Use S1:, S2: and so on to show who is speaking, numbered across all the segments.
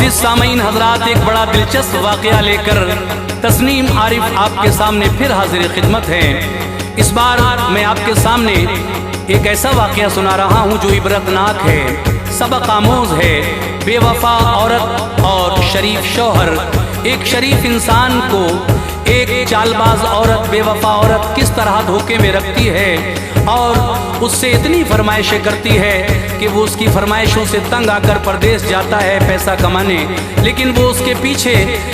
S1: मोअज़्ज़िज़ सामीन हज़रात, एक बड़ा दिलचस्प वाक़या लेकर तस्नीम आरिफ आपके सामने फिर हाजिर खिदमत है। इस बार मैं आपके सामने एक ऐसा वाक़या सुना रहा हूँ जो इबरतनाक है, सबक आमोज़ है। बेवफा औरत और शरीफ शौहर। एक शरीफ इंसान को एक चालबाज औरत, बेवफा औरत किस तरह धोखे में रखती है और उससे इतनी फरमाइशें करती है कि वो उसकी फरमाइशों से तंग आकर परदेश जाता है पैसा कमाने, लेकिन वो उसके पीछे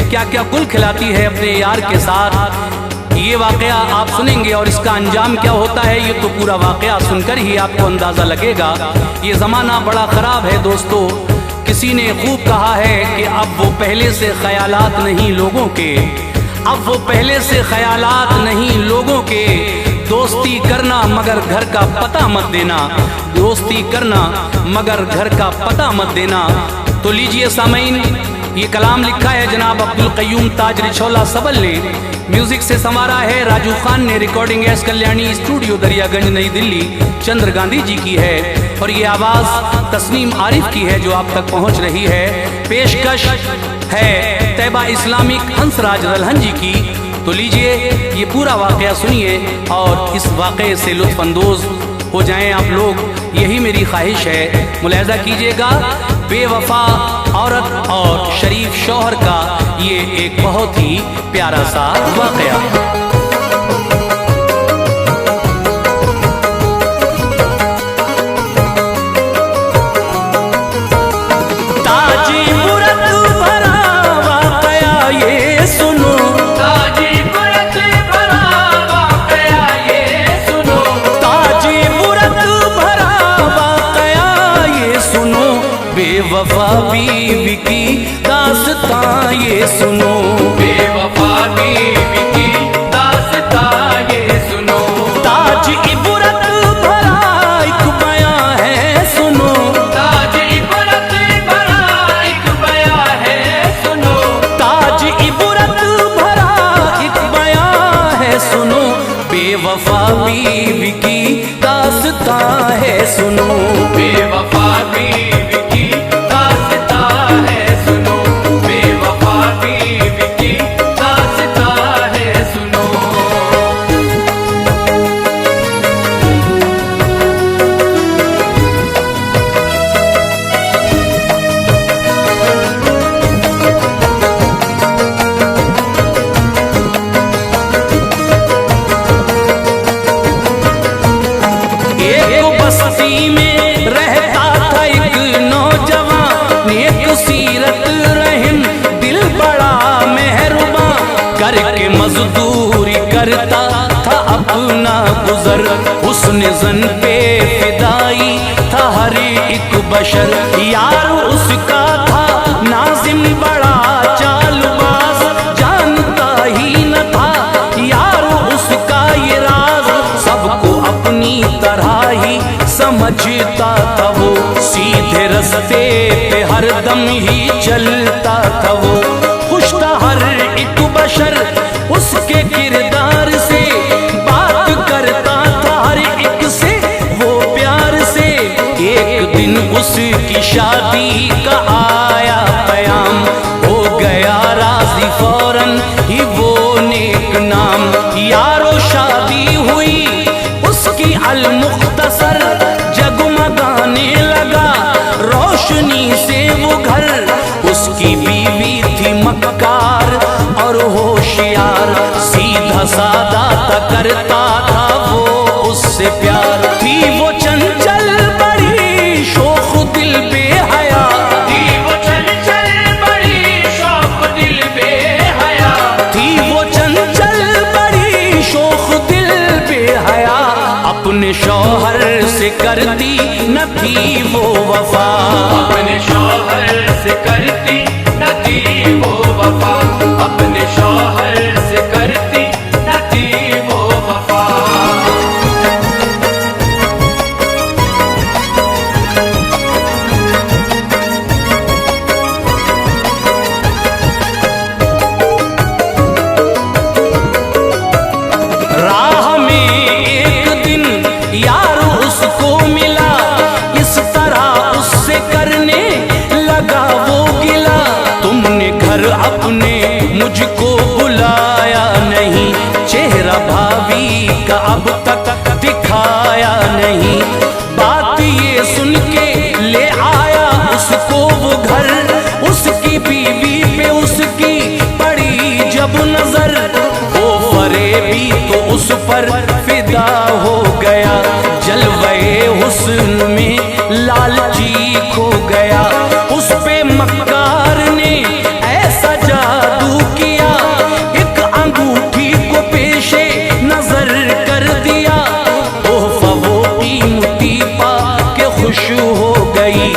S1: क्या क्या गुल खिलाती है अपने यार के साथ। ये वाक़या आप सुनेंगे और इसका अंजाम क्या होता है ये तो पूरा वाक़या सुनकर ही आपको अंदाज़ा लगेगा। ये ज़माना बड़ा ख़राब है दोस्तों। किसी ने खूब कहा है कि अब वो पहले से ख़यालात नहीं लोगों के, अब वो पहले से ख़यालात नहीं लोगों के। दोस्ती करना मगर घर का पता मत देना, दोस्ती करना मगर घर का पता मत देना। तो लीजिए सामीन, ये कलाम लिखा है जनाब अब्दुल क़य्यूम ताज रिछौला सबल ने, म्यूजिक से संवारा है राजू खान ने, recording S Kalyani studio Daryaganj नई दिल्ली चंद्र गांधी जी की है और ये आवाज़ तस्नीम आरिफ की है जो आप तक पहुंच रही है। पेशकश है तैबा इस्लामिक हंसराज दलहन जी की। तो लीजिए ये पूरा वाक़या सुनिए और इस वाक़े से लुत्फ़अंदोज़ हो जाएं आप लोग, यही मेरी ख्वाहिश है। मुलाहिज़ा कीजिएगा, बेवफा औरत और शरीफ शौहर का ये एक बहुत ही प्यारा सा वाक़या। बेवफा बीवी की दास्तां ये सुनो,
S2: बेवफा बीवी की दास्तां ये सुनो।
S1: ताज इबरत भरा एक बयां है सुनो,
S2: ताज इबरत भरा एक बयां है सुनो,
S1: ताज इबरत भरा एक बयां है सुनो। बेवफा बीवी की दास्तां है सुनो,
S2: बेवफा बीवी
S1: में रहता था एक नौजवान, नेक सीरत रहम दिल बड़ा मेहरबान, करके मजदूरी करता था अपना गुजर, हुस्न ज़न पे फिदाई था हर एक बशर। यार उसका था नाज़िम बड़ा चालबाज, जानता ही न था यार उसका ये राज, सबको अपनी तरह ही समझता था वो, सीधे रास्ते पे हर दम ही चलता था वो। खुश था हर एक बशर उसके किरदार से, बात करता था हर एक से वो प्यार से। एक दिन उसकी शादी का आया क़याम, हो गया राज़ी फौरन ही वो नेक नाम। यारो शादी हुई उसकी अल-मुख्तसर, जगमगाने लगा रोशनी से वो घर। उसकी बीवी थी मक्कार और होशियार, सीधा सादा ता करता था वो उससे प्यार। थी वो चंचल बड़ी शौख दिल बेहया,
S2: थी वो चंचल बड़ी शौख दिल बेहया,
S1: थी वो चंचल बड़ी शौख दिल बेहया। अपने शौहर से करती न थी वो वफा,
S2: अपने शौहर से करती न थी वो वफा, अपने शौहर से करती न थी वो वफा।
S1: राह में एक दिन यार उसको मिला, इस तरह उससे करने लगा वो गिला। मुझको बुलाया नहीं, चेहरा भाभी का अब तक दिखाया नहीं। बात ये सुन के ले आया उसको वो घर, उसकी बीवी पे उसकी पड़ी जब नजर, वो फरेबी तो उस पर फिदा हो गया, जलवे हुस्न में लालची खो गया। उस पे मक्कार ने ऐसा जादू किया, एक अंगूठी को पेशे नजर कर दिया। तोहफा वो कीमती पा के खुश हो गई,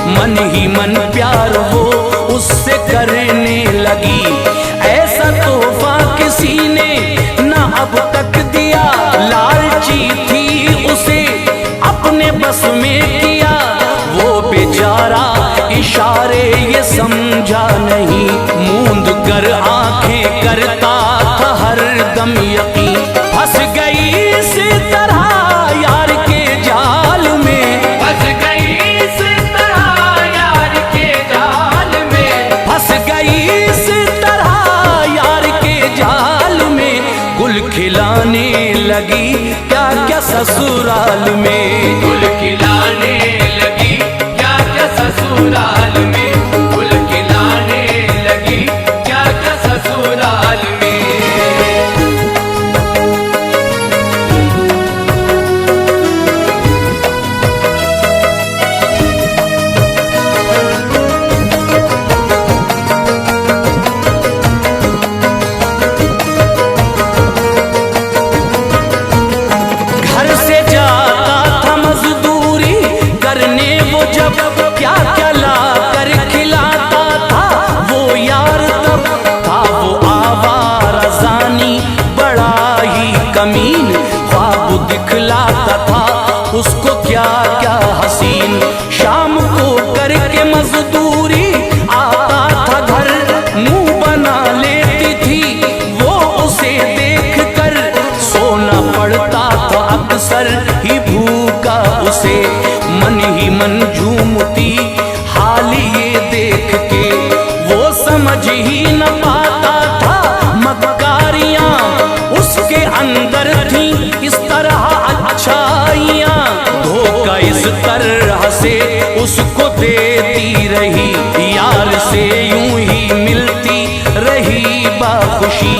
S1: मन ही मन प्यार वो उससे करने लगी। ऐसा तोहफा किसी ने ना अब तक दिया, लालची थी उसे अपने बस में किया। वो बेचारा इशारे ये समझा नहीं, मूंद कर आंखें करता था हर दम यकीन। फंस गई इस तरह यार के जाल में,
S2: फंस गई इस तरह यार के जाल में,
S1: फंस गई इस तरह यार के जाल में। गुल खिलाने लगी क्या क्या ससुराल में,
S2: गुल खिलाने लगी क्या क्या ससुराल में, गुल खिलाने लगी क्या क्या ससुराल में।
S1: घर से जाता था मजदूरी करने वो जब, क्या क्या ला कर खिलाता था वो यार। तब था वो आवारा ज़ानी बड़ा ही कमीन, ख्वाब दिखलाता था उसको क्या क्या हसीन। शाम को करके मजदूरी आता था घर, मुंह बना लेती थी वो उसे देख कर। सोना पड़ता था अक्सर ही भूखा उसे, मन ही मन झूमती हाल ये देख के। वो समझ ही न पाता था मक्कारियां उसके अंदर थी इस तरह अच्छाइयां। धोखा इस तरह से उसको देती रही, यार से यूं ही मिलती रही बाखुशी।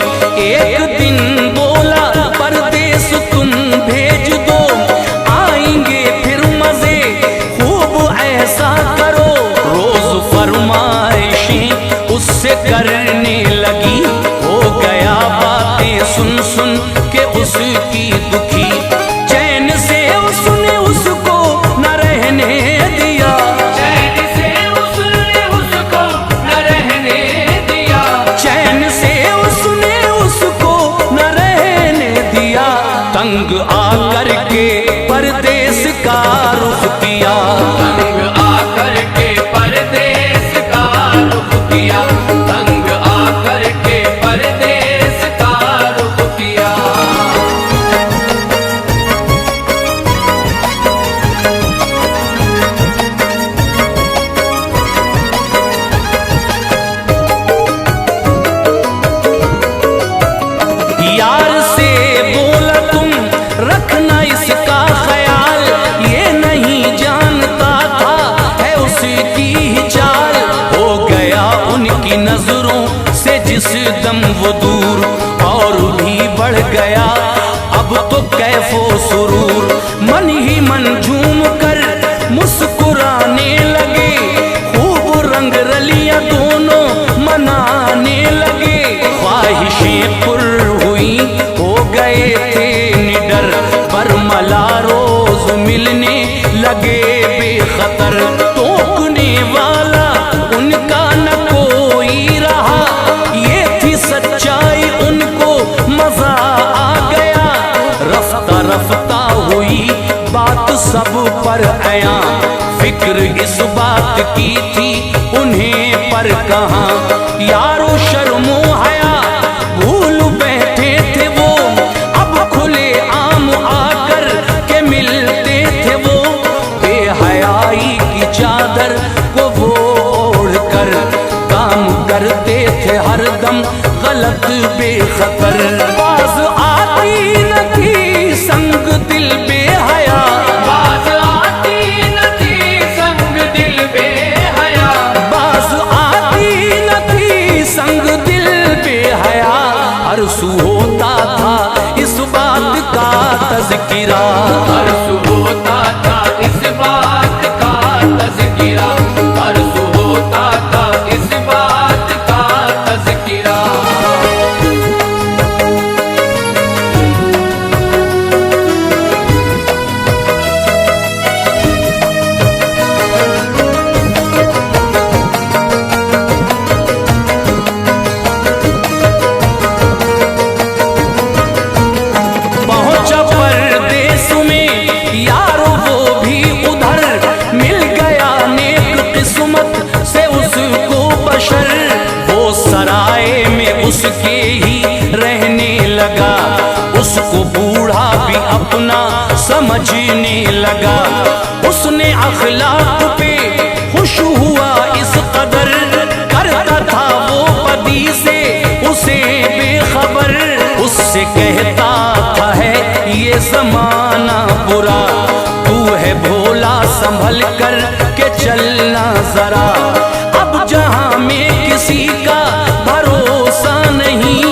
S1: एक दिन बोला परदेस तुम भेज दो, आएंगे फिर मजे खूब ऐसा करो। रोज फरमाइशें उससे करने लगी, हो गया बातें सुन सुन के उसकी दुखी। चैन से उसने उसको न रहने दिया,
S2: चैन से उसने उसको न रहने दिया,
S1: चैन से उसने उसको न रहने दिया। तंग आकर के परदेस का रुख किया,
S2: तंग आकर के परदेस का रुख किया, तंग आकर के परदेस का रुख किया।
S1: यार से बोला तुम रखना इसका ख्याल, ये नहीं जानता था है उसकी ही चाल। हो गया उनकी नजरों से जिस दम वो दूर, और भी बढ़ गया अब तो कैफो सुरूर। मन ही मन झूम कर मुस्कुराने लगे, खूब रंग रलियां दोनों मनाने लगे। ख्वाहिशें पुर हुई हो गए थे निडर, बरमला रोज मिलने लगे बेखतर। टोकने वाला उनका न कोई रहा, ये थी सच्चाई उनको मजा आ गया। रफ्ता रफ्ता हुई बात सब पर आया, फिक्र इस बात की थी उन्हें पर कहाँ। यारो शर्मो हया भूल बैठे थे वो, अब खुले आम आकर के मिलते थे वो। बेहयाई की चादर को वो ओढ़ कर काम करते थे हरदम गलत बेखतर। बाज आती न थी संग दिल बेहया,
S2: बाज आती न थी संग दिल बेहया,
S1: बाज आती न थी संग दिल बेहया। अरसू होता था इस बात का तज़किरा,
S2: अरसू होता था इस बात का तज़किरा, अरसू होता था इस बात का तज़किरा।
S1: पहुंचा परदेस में यारो वो भी उधर, मिल गया नेक किस्मत से उसको बशर। वो सराय में उसके ही रहने लगा, उसको बूढ़ा भी अपना समझने लगा। उसने अखलाक पे खुश हुआ इस कदर, करता था वो पदी से उसे बेखबर। उससे कहता था है ये जमाना बुरा, तू है भोला संभल कर के चलना जरा। अब जहां में किसी का भरोसा नहीं,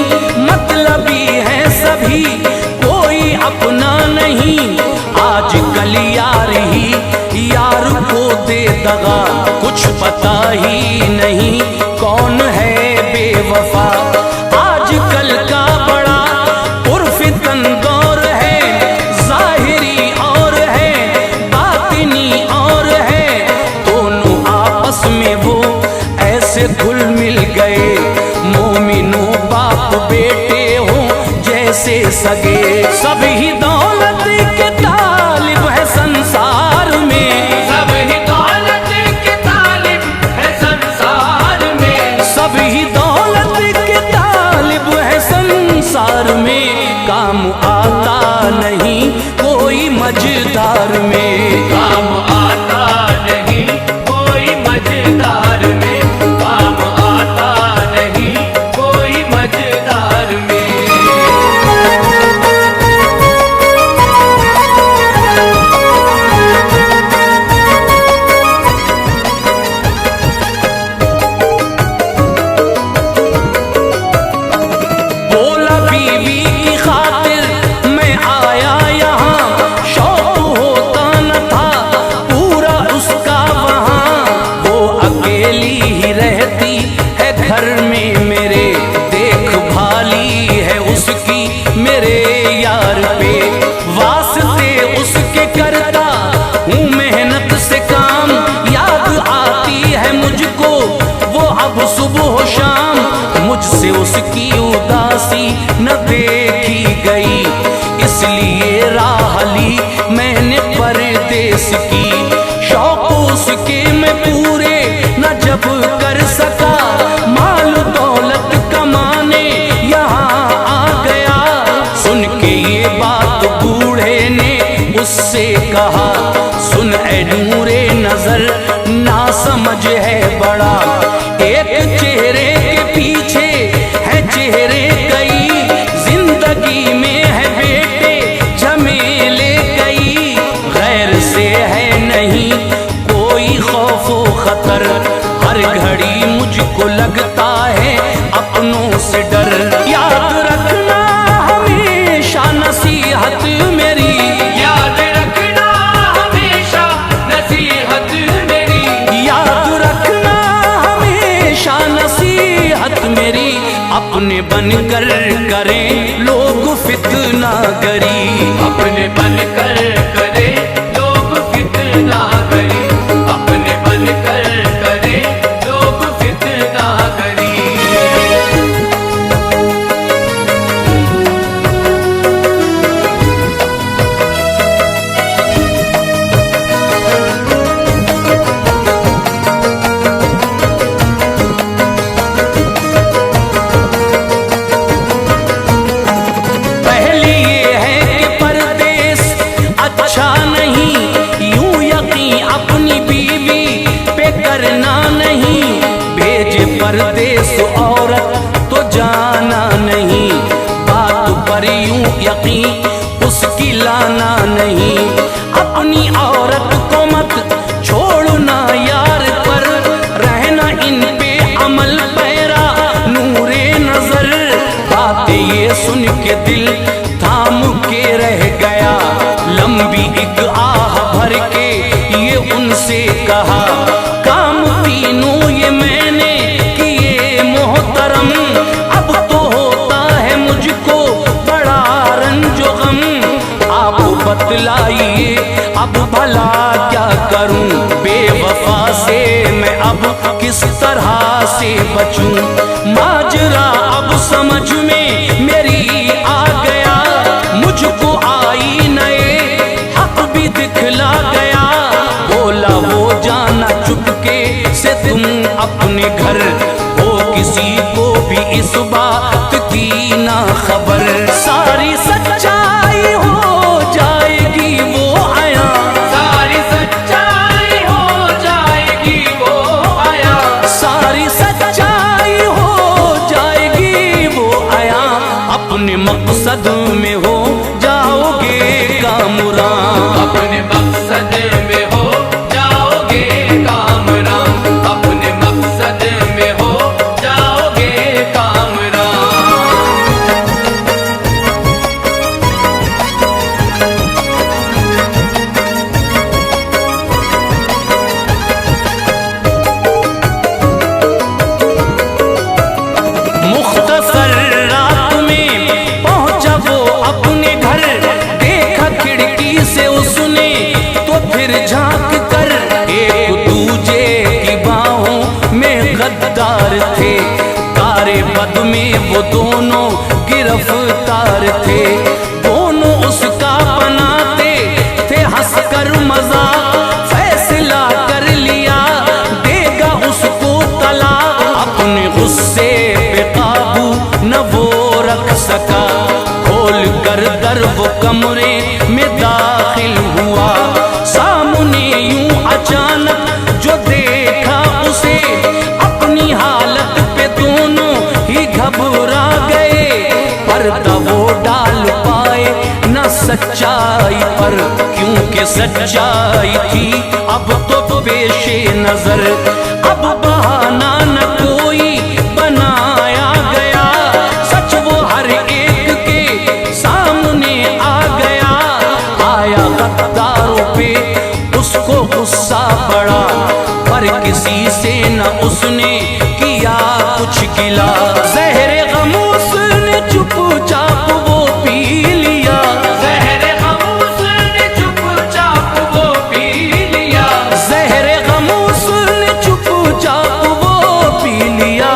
S1: मतलबी है सभी कोई अपना नहीं। आज कल यार ही यार को दे दगा, कुछ पता ही नहीं कौन है बेवफा। आजकल का बड़ा उर्फितन दौर है, जाहिरी और है बातिनी और है। दोनों आपस में वो ऐसे घुल मिल गए, मोमिनो बाप बेटे हों जैसे सगे। सभी दौलत के तालिब है संसार में,
S2: सभी दौलत के तालिब है संसार में,
S1: सभी दौलत के तालिब है संसार में। काम आता नहीं कोई मझदार में,
S2: काम आता नहीं कोई मझदार में, काम आता नहीं कोई मझदार में।
S1: बोला बीवी की खातिर मैं आया यहाँ, शौक होता न था पूरा उसका वहाँ। वो अकेली ही रहती है घर में मेरे, देखभाली है उसकी मेरे यार पे। वास्ते उसके करता हूँ मेहनत से काम, याद आती है मुझको वो अब सुबह शाम। मुझसे उसकी उदासी न देखी गई, इसलिए राह ली मैंने परदेस की। शौक उसके मैं पूरे न जब कर सका, माल दौलत कमाने यहाँ आ गया। सुन के ये बात बूढ़े ने उससे कहा, सुन ऐ नूरे नजर ना समझ है बड़ा। एक चेहरे के पीछे है चेहरे कई, जिंदगी में है बेटे झमेले कई। गैर से है नहीं कोई खौफो खतर, हर घड़ी मुझको लगता है अपनों से डर। याद रखना हमेशा नसीहत मेरी,
S2: याद रखना हमेशा नसीहत मेरी,
S1: याद रखना हमेशा नसीहत मेरी। अपने बनकर करें लोग फितना गरी,
S2: अपने बनकर करे लोग फितना करी, अपने बनकर करे लोग फितना करी।
S1: पहली ये है कि परदेस अच्छा नहीं, यूं यकीन जाना नहीं। अपनी औरत को मत छोड़ना यार पर, रहना इन पे अमल पैरा नूरे नजर। बातें ये सुन के दिल थाम के रह गया, लंबी एक आह भर के ये उनसे कहा, काम तीनों ये मैंने किए मोहतरम, अब तो होता है मुझको बड़ा रंजो गम। आप बतलाइए अब भला क्या करूं, बेवफा से मैं अब किस तरह से बचूं। माजरा अब समझ में मेरी आ गया, मुझको आई नए हक भी दिखला गया। बोला वो जाना चुपके से तुम अपने घर, हो किसी को भी इस बात की ना खबर। सारी सच्चाई हो जाएगी वो आया,
S2: सारी सच्चाई हो जाएगी वो आया,
S1: सारी सच्चाई हो जाएगी वो आया। अपने मकसद में हो जाओगे कामरान,
S2: अपने मकसद में हो जाओगे कामरान, अपने मकसद में हो जाओगे कामरान।
S1: मुख्तसर रात में पहुंचा वो अपने घर, देखा खिड़की से उसने तो फिर झांक कर, एक दूजे की बाहों में गद्दार थे, तारे पद में वो दोनों गिरफ्तार थे। दोनों उसका बनाते थे हंसकर मजाक, फैसला कर लिया देगा उसको तलाक। अपने गुस्से पे काबू न वो रख सका, खोल कर दर वो कमरे में दाखिल हुआ। सामने यूं अचानक जो देखा उसे, अपनी हालत पे दोनों ही घबरा गए। पर्दा वो डाल पाए न सच्चाई पर, क्योंकि सच्चाई थी अब तो पेशे नजर। अब बहाना न कोई बनाया गया, सच वो हर एक के सामने आ गया। आया गद्दारों पे उसको गुस्सा पड़ा, पर किसी से न उसने किया कुछ गिला। ज़हरे गम उसने चुपचाप वो पी लिया,
S2: ज़हरे गम उसने चुपचाप वो पी लिया,
S1: ज़हरे गम उसने चुपचाप वो पी लिया।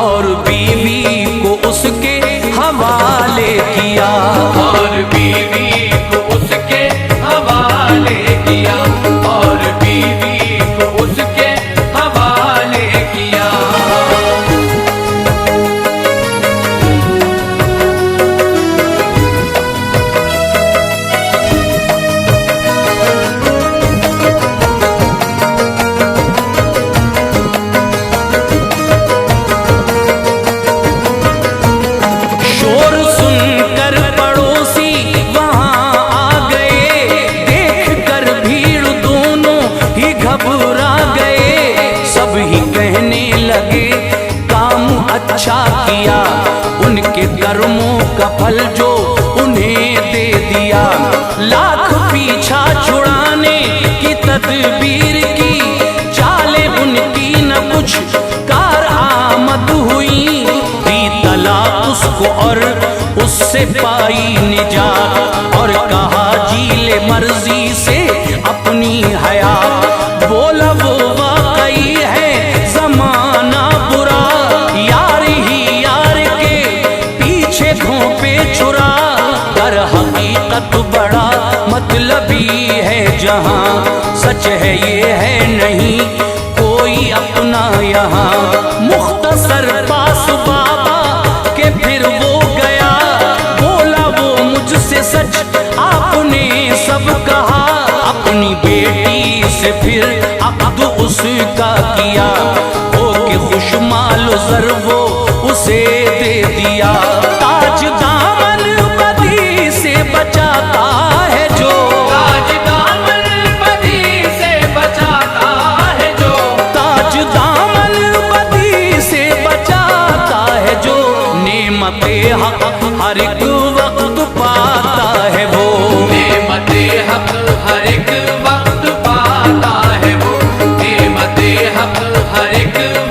S1: और बीवी को उसके हवाले किया,
S2: और बीवी को उसके हवाले किया, और बीवी को उसके हवाले किया।
S1: शोर सुनकर पड़ोसी वहां आ गए, देख कर भीड़ दोनों ही घबरा गए। सब ही कहने लगे काम अच्छा किया, उनके कर्मों का फल जो उन्हें दे दिया। लाख पीछा छुड़ाने की तदबीर की, चाले उनकी न कुछ कार आमद हुई। दी तलाक उसको और उससे पाई निजात, और कहा जी ले मर्जी से अपनी हयात। बोला वो वाकई है जमाना बुरा, यार ही यार के पीछे घोंपे छुरा। दर हकीकत बड़ा मतलबी है जहां, सच है ये है नहीं कोई अपना यहाँ। मुख्तसर पास बाबा के फिर वो गया, बोला वो मुझसे सच आपने सब कहा। अपनी बेटी से फिर अक़्द उसका किया, हो के खुशमाल ज़र वो उसे दे दिया। ताज दामन बदी से बचाता है नेमते हक हर एक वक्त पाता है वो,
S2: नेमते हक हर एक वक्त पाता है वो, नेमते हक हर एक